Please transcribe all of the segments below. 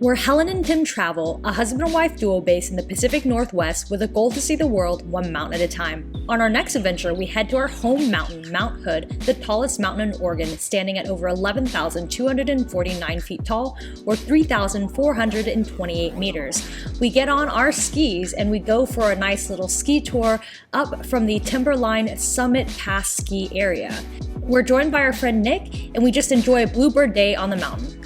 We're Helen and Tim Travel, a husband and wife duo based in the Pacific Northwest with a goal to see the world one mountain at a time. On our next adventure, we head to our home mountain, Mount Hood, the tallest mountain in Oregon, standing at over 11,249 feet tall, or 3,428 meters. We get on our skis and we go for a nice little ski tour up from the Timberline Summit Pass ski area. We're joined by our friend Nick, and we just enjoy a bluebird day on the mountain.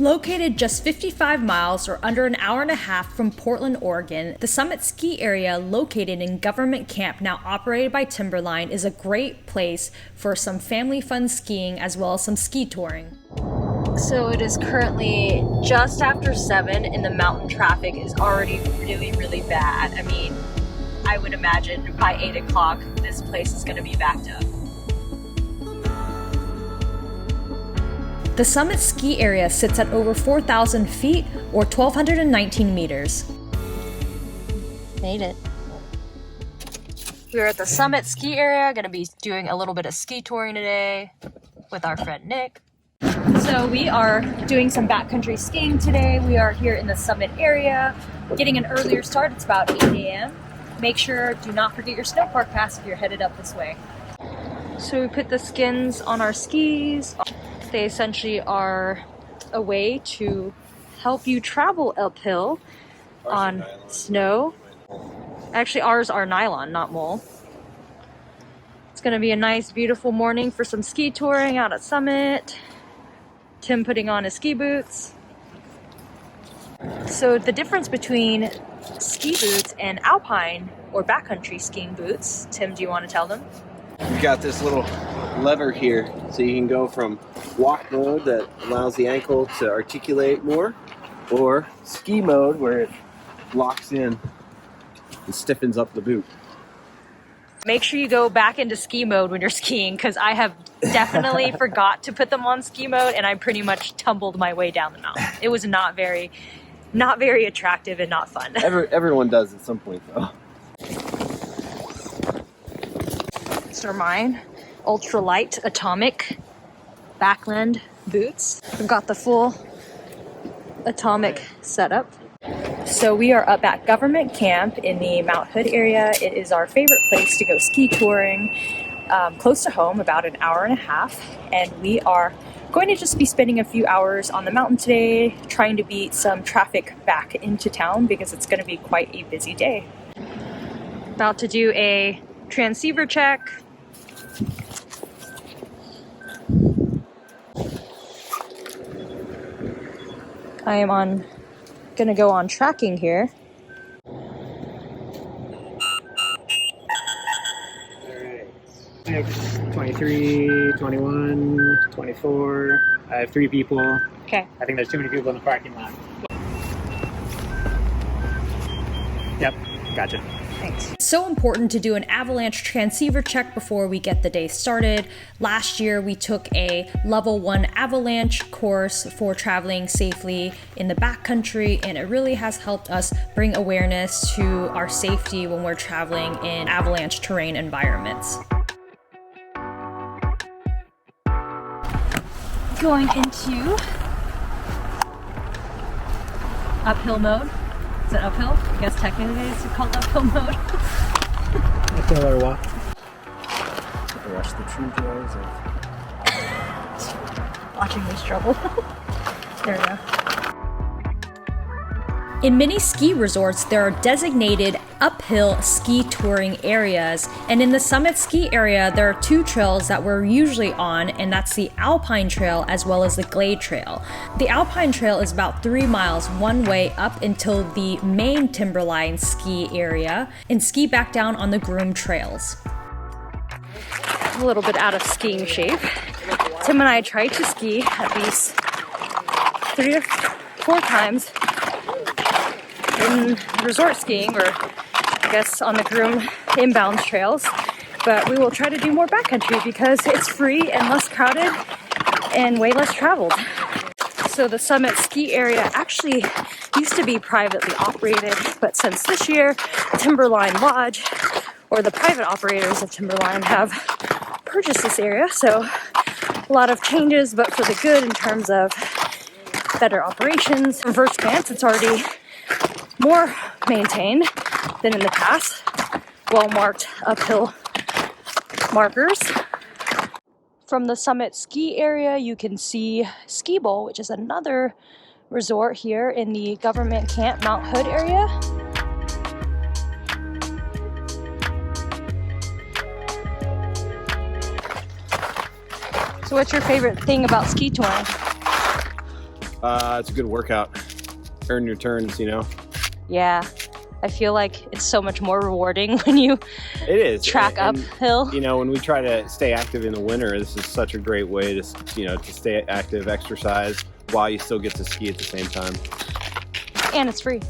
Located just 55 miles or under an hour and a half from Portland, Oregon, the Summit Ski Area, located in Government Camp, now operated by Timberline, is a great place for some family fun skiing as well as some ski touring. So it is currently just after 7 and the mountain traffic is already really bad. I mean, I would imagine by 8 o'clock this place is going to be backed up. The Summit Ski Area sits at over 4,000 feet or 1,219 meters. Made it. We're at the Summit Ski Area, gonna be doing a little bit of ski touring today with our friend Nick. So we are doing some backcountry skiing today. We are here in the Summit area, getting an earlier start. It's about 8 a.m. Make sure, do not forget your snow park pass if you're headed up this way. So we put the skins on our skis. They essentially are a way to help you travel uphill on snow. Actually, ours are nylon, not wool. It's going to be a nice, beautiful morning for some ski touring out at Summit. Tim putting on his ski boots. So the difference between ski boots and alpine or backcountry skiing boots, Tim, do you want to tell them? We've got this little lever here, so you can go from walk mode that allows the ankle to articulate more, or ski mode where it locks in and stiffens up the boot. Make sure you go back into ski mode when you're skiing, because I have definitely forgot to put them on ski mode and I pretty much tumbled my way down the mountain. It was not very attractive and not fun. Everyone does at some point though. These are mine. Ultralight atomic backland boots. We've got the full atomic setup. So we are up at Government Camp in the Mount Hood area. It is our favorite place to go ski touring, close to home, about an hour and a half. And we are going to just be spending a few hours on the mountain today, trying to beat some traffic back into town because it's going to be quite a busy day. About to do a transceiver check. I am gonna go on tracking here. Alright. 6, 23, 21, 24. I have 3 people. Okay. I think there's too many people in the parking lot. Yep, gotcha. Thanks. So important to do an Avalanche transceiver check before we get the day started. Last year we took a level 1 Avalanche course for traveling safely in the backcountry, and it really has helped us bring awareness to our safety when we're traveling in avalanche terrain environments. Going into uphill mode. Is it uphill? I guess technically it's called uphill mode. Uphill or what? Watch the true joys of Watching me struggle. There we go. In many ski resorts, there are designated uphill ski touring areas, and in the Summit Ski Area, there are 2 trails that we're usually on, and that's the Alpine Trail as well as the Glade Trail. The Alpine Trail is about 3 miles one way up until the main Timberline ski area, and ski back down on the groomed trails. A little bit out of skiing shape. Tim and I tried to ski at least 3 or 4 times in resort skiing, or I guess on the groomed inbound trails, but we will try to do more backcountry because it's free and less crowded and way less traveled. So the Summit Ski Area actually used to be privately operated, but since this year, Timberline Lodge, or the private operators of Timberline, have purchased this area, so A lot of changes, but for the good in terms of better operations. Reverse stance, it's already more maintained than in the past. Well-marked uphill markers. From the summit ski area, you can see Ski Bowl, which is another resort here in the government camp Mount Hood area. So what's your favorite thing about ski touring? It's a good workout. Earn your turns, you know? Yeah, I feel like it's so much more rewarding when you track uphill. You know, when we try to stay active in the winter, this is such a great way to, you know, to stay active, exercise, while you still get to ski at the same time. And it's free.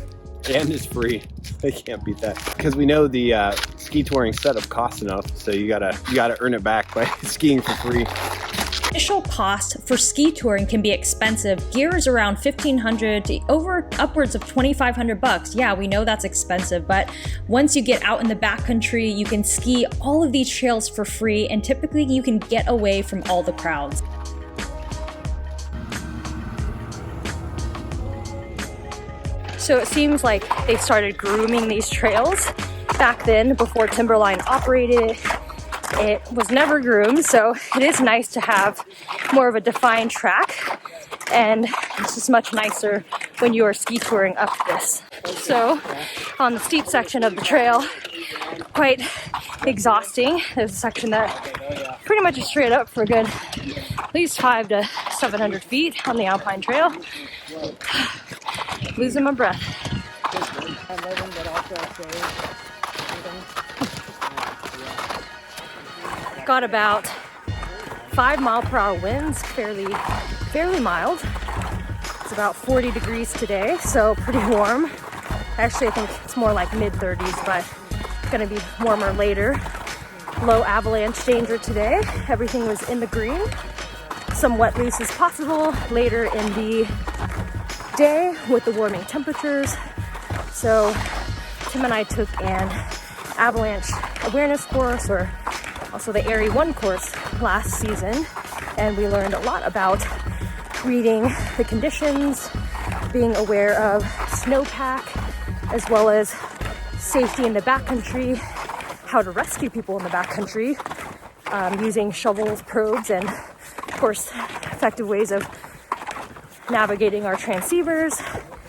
And it's free. They can't beat that. Because we know the ski touring setup costs enough, so you gotta earn it back by skiing for free. Initial cost for ski touring can be expensive. Gear is around $1,500 to upwards of $2,500. Yeah, we know that's expensive, but once you get out in the backcountry, you can ski all of these trails for free, and typically you can get away from all the crowds. So it seems like they started grooming these trails back then before Timberline operated. It was never groomed, so it is nice to have more of a defined track, and it's just much nicer when you are ski touring up this. So on the steep section of the trail, quite exhausting. There's a section that pretty much is straight up for a good at least 500 to 700 feet on the Alpine Trail. Losing my breath. Got about 5-mile-per-hour winds, fairly mild. It's about 40 degrees today, so pretty warm. Actually, I think it's more like mid-30s, but it's gonna be warmer later. Low avalanche danger today. Everything was in the green. Some wet loose is possible later in the day with the warming temperatures. So Tim and I took an avalanche awareness course, or also the Area 1 course last season, and we learned a lot about reading the conditions, being aware of snowpack, as well as safety in the backcountry, how to rescue people in the backcountry, using shovels, probes, and of course effective ways of navigating our transceivers,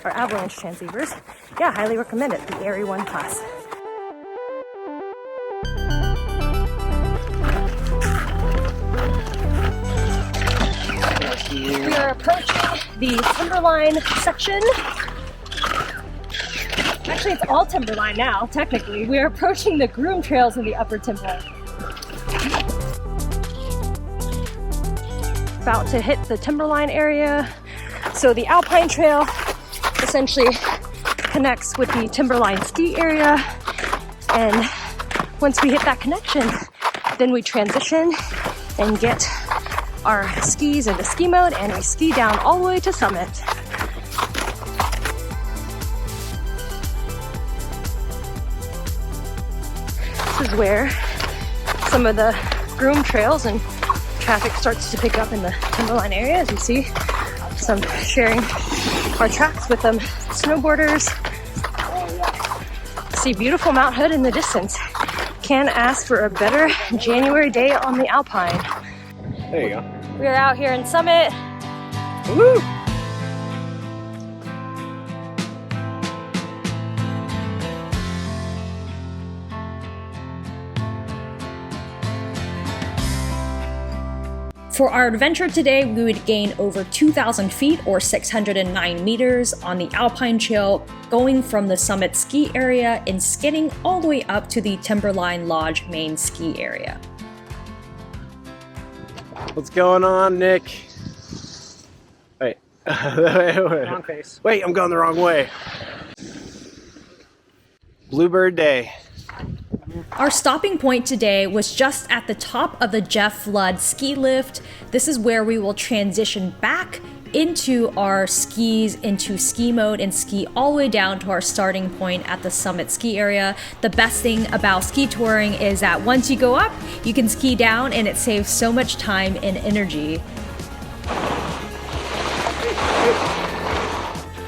our avalanche transceivers. Yeah, highly recommend it, the Area 1 class. We are approaching the Timberline section. Actually, it's all Timberline now, technically. We are approaching the groom trails in the upper Timberline. About to hit the Timberline area. So the Alpine Trail essentially connects with the Timberline ski area. And once we hit that connection, then we transition and get our skis into ski mode, and we ski down all the way to summit. This is where some of the groom trails and traffic starts to pick up in the Timberline area. As you see, some sharing our tracks with them snowboarders. See beautiful Mount Hood in the distance. Can't ask for a better January day on the Alpine. There you go. We are out here in Summit. Woo! For our adventure today, we would gain over 2,000 feet or 609 meters on the Alpine Trail, going from the Summit ski area and skidding all the way up to the Timberline Lodge main ski area. What's going on, Nick? Wait. Wrong face. Wait, I'm going the wrong way. Bluebird Day. Our stopping point today was just at the top of the Jeff Floyd ski lift. This is where we will transition back into our skis into ski mode and ski all the way down to our starting point at the summit ski area. The best thing about ski touring is that once you go up, you can ski down and it saves so much time and energy.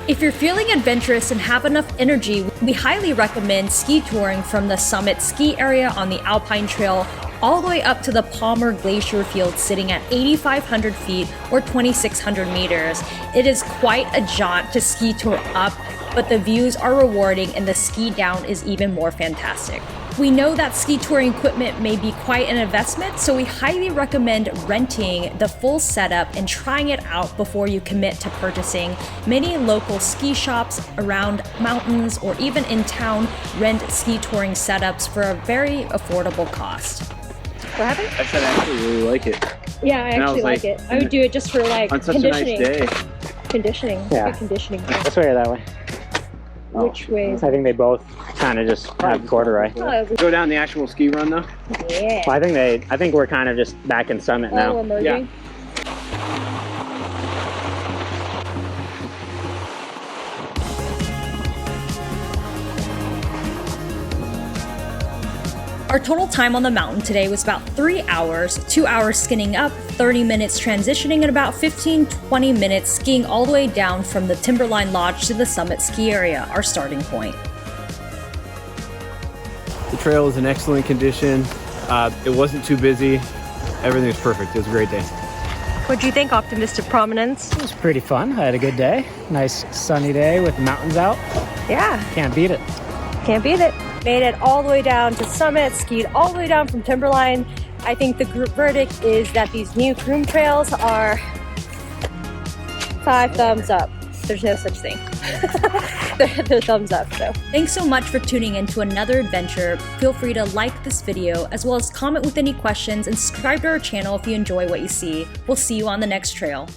If you're feeling adventurous and have enough energy, we highly recommend ski touring from the summit ski area on the Alpine Trail all the way up to the Palmer Glacier Field sitting at 8,500 feet or 2,600 meters. It is quite a jaunt to ski tour up, but the views are rewarding and the ski down is even more fantastic. We know that ski touring equipment may be quite an investment, so we highly recommend renting the full setup and trying it out before you commit to purchasing. Many local ski shops around mountains or even in town rent ski touring setups for a very affordable cost. What happened? I said I actually really like it. Yeah, I actually like it. I would do it just for like on such conditioning. a nice day. Conditioning. Yeah. Good conditioning. This way or that way? Which way? I think they both kind of just have corduroy. Oh, Go down the actual ski run though. yeah. Well, I think we're kind of just back in Summit Oh, now. we're merging? Our total time on the mountain today was about 3 hours, 2 hours skinning up, 30 minutes transitioning, and about 15-20 minutes skiing all the way down from the Timberline Lodge to the summit ski area, our starting point. The trail is in excellent condition. It wasn't too busy. Everything was perfect. It was a great day. What'd you think, Optimistic Prominence? It was pretty fun. I had a good day. Nice sunny day with the mountains out. Yeah, Can't beat it. can't beat it. Made it all the way down to summit, skied all the way down from Timberline. I think the group verdict is that these new groom trails are 5 thumbs up. There's no such thing. they're thumbs up, so. Thanks so much for tuning in to another adventure. Feel free to like this video, as well as comment with any questions and subscribe to our channel if you enjoy what you see. We'll see you on the next trail.